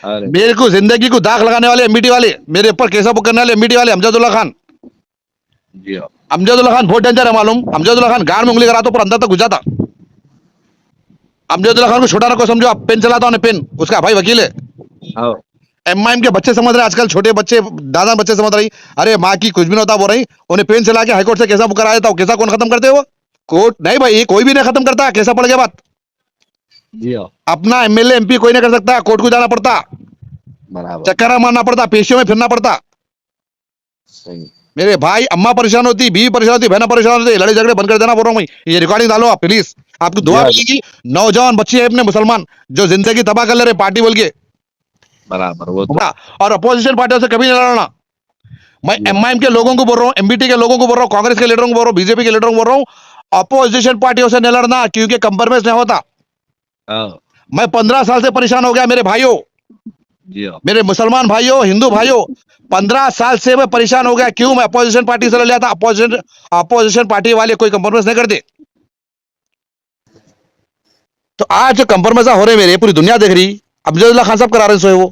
अरे मेरे को जिंदगी को दाग लगाने वाले एमबीटी वाले, मेरे ऊपर केसा बुक करने वाले एमबीटी वाले अमजदुल्ला खान। जी हाँ। अमजदुल्ला खान बहुत डेंजर है मालूम। अमजदुल्ला खान गांड में उंगली करा तो पर अंदर तक घुस जाता। अमजदुल्ला खान को छोटा रखो, समझो आप, पेन चलाता हूँ पेन, उसका भाई वकील है। हाँ एमआईएम के बच्चे समझ रहे हैं आजकल, छोटे बच्चे, दादा बच्चे समझ रही, अरे माँ की कुछ भी नहीं होता बोल रही, उन्हें पेन चला के हाईकोर्ट से केसा बुक कराया था। केसा कौन खत्म करते हो? कोर्ट नहीं भाई, कोई भी नहीं खत्म करता केसा पड़ गया बात। जी हाँ। अपना एमएलए एमपी कोई नहीं कर सकता, कोर्ट को जाना पड़ता, बराबर। चक्कर मारना पड़ता, पेशियों में फिरना पड़ता। सही। मेरे भाई अम्मा परेशान होती, बीवी परेशान होती, बहना परेशान होती, लड़ाई झगड़े बंद कर देना बोल रहा हूँ मैं। ये रिकॉर्डिंग डालो आप प्लीज, आपको जी दुआ हाँ। मिलेगी। नौजवान बच्चे हैं अपने मुसलमान जो जिंदगी तबाह कर ले रहे पार्टी बोल के। बराबर वो तो। और अपोजिशन पार्टियों से कभी नहीं लड़ना। मैं जी हाँ। एमआईएम के लोगों को बोल रहा हूँ, एमबीटी के लोगों को बोल रहा हूँ, कांग्रेस के लीडरों को बोल रहा हूँ, बीजेपी के लीडरों को बोल रहा हूँ, अपोजिशन पार्टियों से नहीं लड़ना, क्योंकि कंप्रोमाइज नहीं होता। हाँ। मैं 15 साल से परेशान हो गया मेरे भाइयों, जी हाँ। मेरे मुसलमान भाइयों, हिंदू भाइयों, 15 साल से मैं परेशान हो गया। क्यों? मैं अपोजिशन पार्टी से लड़ लिया था। अपोजिशन पार्टी वाले कोई कंप्रोमाइज नहीं करते। तो आज जो कंप्रोमाइज हो रहे मेरे, पूरी दुनिया देख रही, अमजदुल्ला खान साहब करा रहे सो है वो।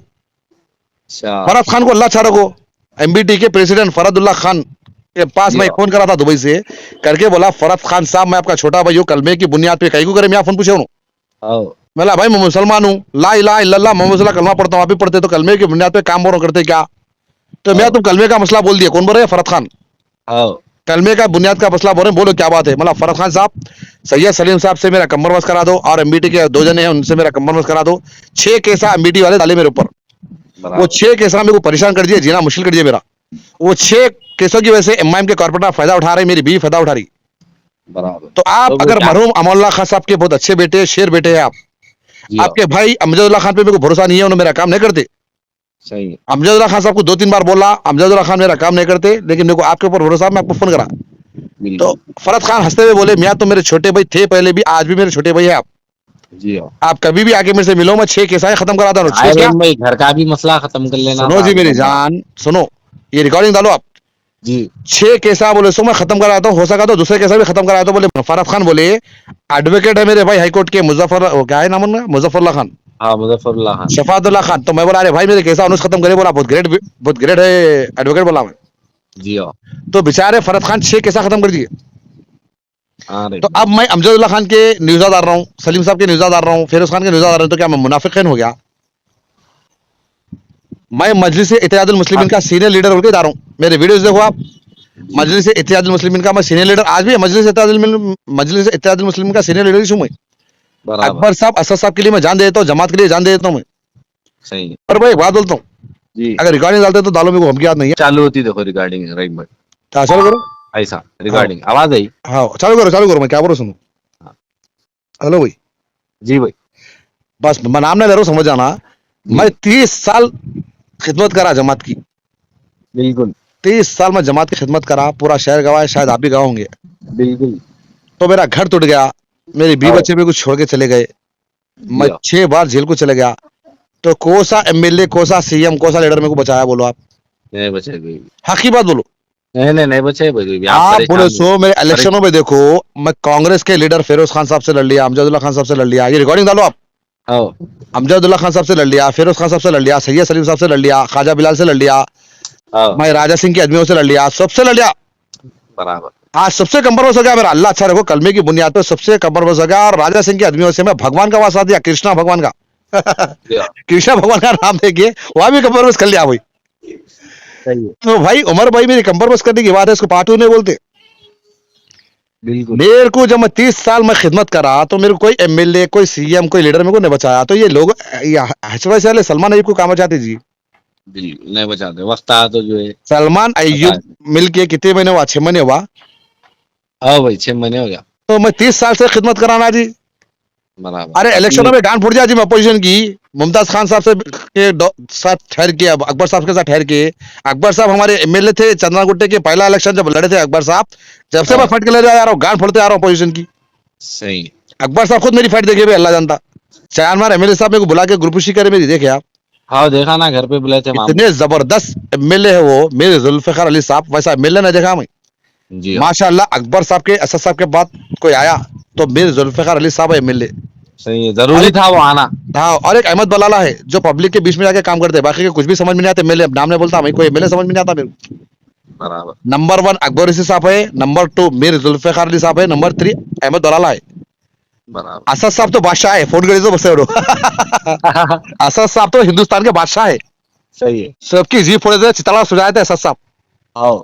अच्छा। फरहद खान को अल्लाह अच्छा रखो, एमबीटी के प्रेसिडेंट फरहदुल्ला खान के पास जी मैं हाँ। फोन करा था दुबई से, करके बोला फरहद खान साहब मैं आपका छोटा भाई हूँ, कलमे की बुनियाद पे कहीं को करे मैं फोन पूछे हूँ। हाँ। बोला भाई मैं मुसलमान हूँ, ला इलाहा इल्लल्लाह मोहम्मद रसूलुल्लाह कलमा पढ़ता हूँ, आप भी पढ़ते, तो कलमे की बुनियाद पे काम बोलो करते क्या? तो मैं, हाँ। तुम कलमे का मसला बोल दिया। कौन बोल रहे हैं? फरहद खान। हाँ। कलमे का बुनियाद का मसला बोल रहे हैं, बोलो क्या बात है? मतलब फरहद खान साहब, सैयद सलीम साहब से मेरा कंप्रोमाइज करा दो, और एमबीटी के 2 जने हैं उनसे मेरा कंप्रोमाइज करा दो। 6 केसा एमबीटी वाले डाले मेरे ऊपर। वो बराबर। 6 केसा मेरे को परेशान कर दिया, जीना मुश्किल कर दिया मेरा। वो 6 केसों की वजह से एमआईएम के कॉर्पोरेट फायदा उठा रहे, मेरी बीवी फायदा उठा रही। बराबर। तो आप तो वो अगर क्या। मरहूम अमरुल्लाह खान साहब के बहुत अच्छे बेटे, शेर बेटे हैं आप, जी हाँ। आपके भाई अमजदुल्ला खान पे मेरे को भरोसा नहीं है, उन्होंने मेरा काम नहीं करते। सही है। अमजदुल्ला खान साहब को 2-3 बार बोला, अमजदुल्ला खान मेरा काम नहीं करते, लेकिन मेरे को आपके ऊपर भरोसा, मैं आपको फोन करा। तो बिल्कुल। फरहद खान हंसते हुए बोले, मियां तो मेरे छोटे भाई थे पहले भी, आज भी मेरे छोटे भाई है आप। जी हाँ। आप कभी भी आके मेरे से मिलो, मैं 6 केसा खत्म कराता हूँ। 6 आए क्या, रेम भाई, घर का भी मसला खत्म कर लेना सुनो था जी अभी मेरी बंदा। जान, सुनो, ये रिकॉर्डिंग डालो आप। जी। 6 केसा बोले सो मैं खत्म कराता हूँ, हो सका तो दूसरे केसा भी खत्म कराया। तो बोले फरहद खान बोले, एडवोकेट है मेरे भाई हाईकोर्ट के, मुजफ्फर, क्या है नाम उनका, मुजफ्फरुल्लाह खान, हाँ मुजफ्फरुल्लाह खान। शफातुल्लाह खान। तो मैं बोला अरे भाई मेरे केसा उन्होंने खत्म करे, बोला बहुत ग्रेट है एडवोकेट, बोला मैं। जी हाँ। तो बेचारे फरहद खान 6 केसा खत्म कर दिए। हाँ तो रेम अब भाई। मैं अमजदुल्ला खान के न्यूज़ा डाल रहा हूँ, सलीम साहब के न्यूज़ा डाल रहा हूँ, फिरोज खान के न्यूज़ा डाल रहा हूँ, तो क्या मैं मुनाफिक हो गया? मैं मजलिस इत्तेहादुल मुस्लिमीन हाँ। का सीनियर लीडर होकर जा रहा हूँ। मेरे वीडियोस देखो आप, जी। मजलिस इत्तेहादुल मुस्लिमीन का मैं सीनियर लीडर, आज भी मजलिस इत्तेहादुल मुस्लिमीन का सीनियर लीडर हूँ मैं। बराबर। अकबर साहब, असद साहब के लिए मैं जान दे देता हूँ, जमात के लिए जान दे देता हूँ मैं। सही है। पर भाई एक बात बोलता हूँ, जी। अगर रिकॉर्डिंग डालते तो डालो, मेरे को हमकी याद नहीं है। चालू होती देखो रिगार्डिंग राइट भाई। हाँ, चालू करो। ऐसा हाँ रिगार्डिंग आवाज आई। हाँ, चालू करो, मैं क्या बोल रहा हूँ सुनो। हाँ। हेलो भाई, जी भाई। बस मैं नाम नहीं ले रहा हूँ, समझ जाना। मैं जी 30 साल खिदमत करा जमात की, बिल्कुल। 30 साल में जमात की खिदमत करा, पूरा शहर गवाए, शायद आप भी गवाए होंगे। बिल्कुल। तो मेरा घर टूट गया, मेरी बीवी आओ। बच्चे मेरे को छोड़ के चले गए, जी मैं हाँ। 6 बार जेल को चले गया। तो कोसा एमएलए, कोसा सीएम, कोसा लीडर मेरे को बचाया? बोलो आप, नहीं बचे कोई भी। हक की बात बोलो। नहीं बचे कोई भी। आप आप बोले परेशान सो, मेरे इलेक्शनों में परेशान। देखो, मैं कांग्रेस के लीडर फिरोज खान साहब से लड़ लिया, अमजदुल्ला खान साहब से लड़ लिया, ये रिकॉर्डिंग डालो आप। आओ। अमजदुल्ला खान साहब से लड़ लिया, फिरोज खान साहब से लड़ लिया, सैयद सलीम साहब से लड़ लिया, ख्वाजा बिलाल से लड़ लिया, आओ। मैं राजा सिंह के आदमियों से लड़ लिया, सबसे लड़ लिया। बराबर। आज सबसे कंप्रोमाइज हो गया मेरा, अल्लाह अच्छा रखो, कलमे की बुनियाद पर सबसे कंप्रोमाइज हो गया। और राजा सिंह के आदमियों से मैं भगवान का वास्ता दिया, कृष्णा भगवान का जी हाँ। कृष्णा भगवान का नाम देके वहां भी कंप्रोमाइज कर लिया भाई। सही है। तो भाई उमर भाई, मेरी कंप्रोमाइज करने की बात है, इसको पार्टी नहीं बोलते। बिल्कुल। मेरे को जब मैं 30 साल में खिदमत करा, तो मेरे को कोई एमएलए, कोई सीएम, कोई लीडर मेरे को नहीं बचाया। तो ये लोग, हचवा से वाले सलमान अयूब को काम चाहते जी। बिल्कुल नहीं बचाते, वक्त आया तो जो है सलमान बता अयूब मिल के कितने महीने हुआ? 6 महीने हुआ। आओ भाई 6 महीने हो गया। तो मैं 30 साल से खिदमत कराना जी। बराबर अरे अपने। इलेक्शनों में गांड फूट जाए जी, मैं अपोजिशन की मुमताज खान साहब से साथ ठहर के, अकबर साहब के साथ ठहर के, अकबर साहब हमारे एमएलए थे चंद्रा गुट्टे के, पहला इलेक्शन जब लड़े थे अकबर साहब, जब से मैं हाँ फट के ले जा रहा हूँ, गांड फोड़ते आ रहा हूँ अपोजिशन की। सही है। अकबर साहब खुद मेरी फाइट देखे हुए, अल्लाह जानता। चार बार एमएलए साहब मेरे को बुला के ग्रुपशी करे मेरी, देखे आप, हाँ देखा ना, घर पे बुलाए थे मामू। इतने जबरदस्त एमएलए है वो मेरे, जुल्फिकार अली साहब, वैसा एमएलए नहीं देखा मैं। जी हाँ। माशाल्लाह, अकबर साहब के, असद साहब के बाद कोई आया तो मेरे जुल्फिकार अली साहब एमएलए। सही है, जरूरी था वो आना। हाँ, और एक अहमद बलाला है जो पब्लिक के बीच में जाके काम करते हैं, बाकी के कुछ भी समझ में नहीं आते। मेरे नाम नहीं बोलता, मैं कोई एमएलए समझ में नहीं आता मेरे को। बराबर नंबर 1 अकबर रशीद साहब है, नंबर 2 मीर जुल्फिकार अली साहब है, नंबर 3 अहमद बलाला है। बराबर। असद साहब तो बादशाह है, फोन करे तो बस असद साहब तो हिंदुस्तान के बादशाह है, सही है। सबकी जीप फोड़े थे, चितला सुझाए थे असद साहब। आओ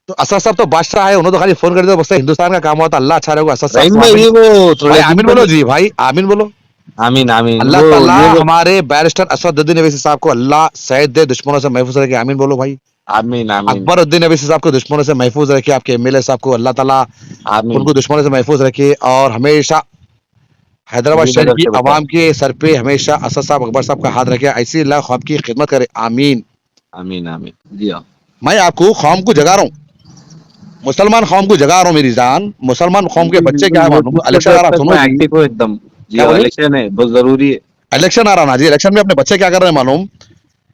तो असद साहब तो बादशाह है, उन्होंने तो खाली फोन कर दिया बस, हिंदुस्तान का काम होता। अल्लाह अच्छा रहेगा असद साहब रहीम को, भाई, आमीन। ये वो थोड़े भाई दिन आमीन बोलो पहले। जी, भाई आमीन बोलो। आमीन आमीन। अल्लाह वो ताला ये वो हमारे बैरिस्टर असदुद्दीन अवैसी साहब को अल्लाह सैयद दे, दुश्मनों से महफूज रखे, आमीन बोलो भाई। आमीन आमीन अकबर उद्दीन अवैसी साहब को दुश्मनों से महफूज रखे, आपके एमएलए साहब को अल्लाह ताला आमीन। उनको दुश्मनों से महफूज रखे, और हमेशा हैदराबाद शहर श्रीनगर की से बचाए। आवाम के सर पे हमेशा असद साहब अकबर साहब का हाथ रखे, ऐसी अल्लाह ख्वाब की खिदमत करे, आमीन। आमीन आमीन जी हाँ। मैं आपको कौम को जगा रहा हूँ, मुसलमान कौम को जगा रहा हूँ मेरी जान। मुसलमान कौम के बिल्कुल बच्चे बिल्कुल, क्या है वो मालूम, उसमें इलेक्शन तो आ अब रहा, तक सुनो मैं जी। एक्टिव हूँ एकदम। जी क्या हाँ, बोले? इलेक्शन है, बहुत जरूरी है। इलेक्शन आ रहा ना जी, इलेक्शन में अपने बच्चे क्या कर रहे हैं मालूम?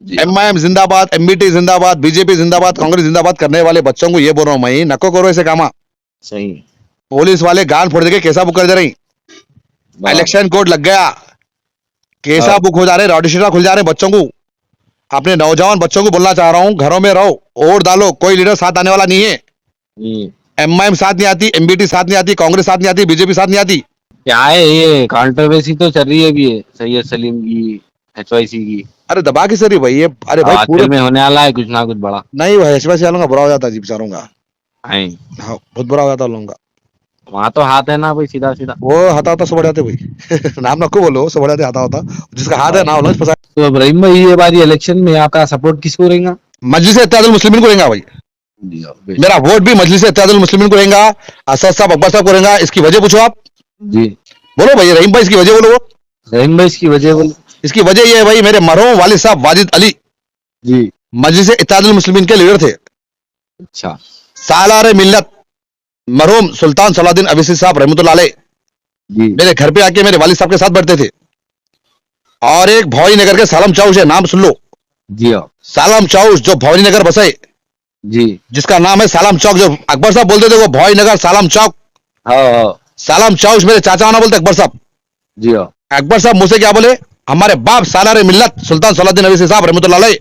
जी हाँ। एमआईएम जिंदाबाद, एमबीटी जिंदाबाद, बीजेपी जिंदाबाद, कांग्रेस जिंदाबाद करने वाले बच्चों को ये बोल रहा हूँ मैं, नको करो ऐसे कामा। सही है। पुलिस वाले गान फोड़ देके केसा बुक कर दे रही, बराबर। इलेक्शन कोड लग गया, केसा हाँ। बुक हो जा रहे, रजिस्टर खुल जा रहे बच्चों को। अपने नौजवान बच्चों को बोलना चाह रहा हूँ, घरों में रहो, वोट डालो, कोई लीडर साथ आने वाला नहीं है। हम्म। एमआईएम साथ नहीं आती, एमबीटी साथ नहीं आती, कांग्रेस साथ नहीं आती, बीजेपी साथ नहीं आती। क्या है ये कंट्रोवर्सी तो चल रही है अभी, ये सैयद सलीम की, एचवाईसी की। अरे दबा की सर भाई ये, अरे भाई पूरे आजकल में होने वाला है कुछ ना कुछ बड़ा। नहीं भाई, ऐसे वालों का बुरा हो जाता है जी बेचारों का। है हाँ, बहुत बुरा हो जाता है उन लोगों का। वहां तो हाथ है ना भाई, सीधा सीधा। वो हता होता सब बढ़ जाते भाई नाम नको बोलो, सब बढ़ जाते हता होता, जिसका हाथ है हाँ। ना हो फंसा। तो इब्राहिम भाई, ये बारी इलेक्शन में आपका सपोर्ट किसको रहेगा? मजलिस इत्तेहादुल मुस्लिमीन को रहेगा भाई, जी हाँ, मेरा वोट भी मजलिस इत्तेहादुल मुस्लिमीन को रहेगा, असद साहब अकबर साहब को रहेगा। इसकी वजह पूछो आप, जी। बोलो भाई रहीम भाई, इसकी वजह बोलो। रहीम भाई, इसकी वजह बोलो। इसकी वजह ये है भाई, मेरे मरहूम वालिद साहब वाजिद अली जी। मजलिस इत्तेहादुल मुस्लिमीन के लीडर थे। अच्छा। सालार मिल्लत मरहूम सुल्तान सलाउद्दीन अवैसी साहब रहमतुल्लाह अलैह जी। मेरे घर पे आके मेरे वालिद साहब के साथ बैठते थे। और एक भवानी नगर के सालम चाउस है, नाम सुन लो, जी हाँ। सालम चाउस जो भवानी नगर बसे, जी। जिसका नाम है सालम चौक, जो अकबर साहब बोलते थे वो भवानी नगर सालम चौक। हाँ हाँ। सालम चाउस मेरे चाचा ना बोलते अकबर साहब। जी हाँ। अकबर साहब मुझसे क्या बोले, हमारे बाप सालार मिल्लत सुल्तान सलाउद्दीन अवैसी साहब रहमतुल्लाह अलैह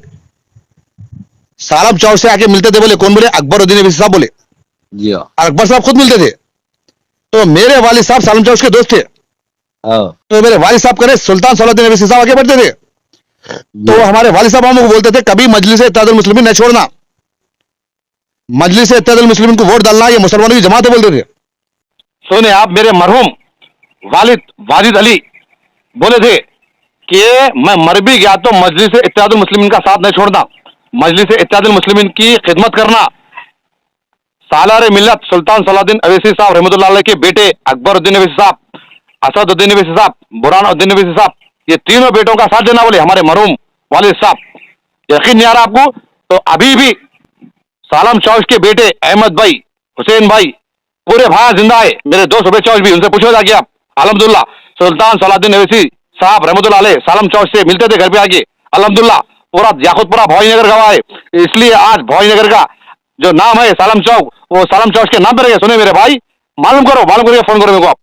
सालम चौक से आके मिलते थे। बोले कौन? बोले अकबर उद्दीन अवैसी साहब बोले। जी हाँ। और अकबर साहब खुद मिलते थे। तो मेरे वालिद साहब सालम चौक के दोस्त थे, हाँ। तो मेरे वालिद साहब करे सुल्तान सलाउद्दीन अवैसी साहब आगे बढ़ते थे। तो हमारे वालिद साहब हमको बोलते थे कभी मजलिस इत्तेहादुल मुस्लिमीन नहीं छोड़ना, मजलिस इत्तेहादुल मुस्लिमीन को वोट डालना, ये मुसलमानों की जमात है बोलते थे। सुने आप, मेरे मरहूम वालिद वाजिद अली बोले थे कि मैं मर भी गया तो मजलिस इत्तेहादुल मुस्लिमीन का साथ नहीं छोड़ना, मजलिस इत्तेहादुल मुस्लिमीन की खिदमत करना। सालार मिल्लत सुल्तान सलाउद्दीन अवैसी साहब रहमतुल्लाह अलैह के बेटे अकबर उद्दीन अवैसी साहब, असद उद्दीन अवैसी साहब, बुरहान उद्दीन अवैसी साहब, ये तीनों बेटों का साथ देना बोले हमारे मरहूम वालिद साहब। यकीन नहीं आ रहा आपको? तो अभी भी सालम चौस के बेटे अहमद भाई, हुसैन भाई, पूरे भाई जिंदा है। मेरे दोस्त सुबह चौस भी, उनसे पूछो जाके आप। अल्हम्दुलिल्लाह सुल्तान सलाउद्दीन अवैसी साहब रहमतुल्लाह अलैह सालम चौस से मिलते थे घर पे आके। अल्हम्दुलिल्लाह पूरा याकुतपुरा भवानी नगर गवाह है, इसलिए आज भवानी नगर का जो नाम है सालम चौक, वो सालम चौक के नाम पर है। सुने मेरे भाई, मालूम करो, फोन करो मेरे को आप।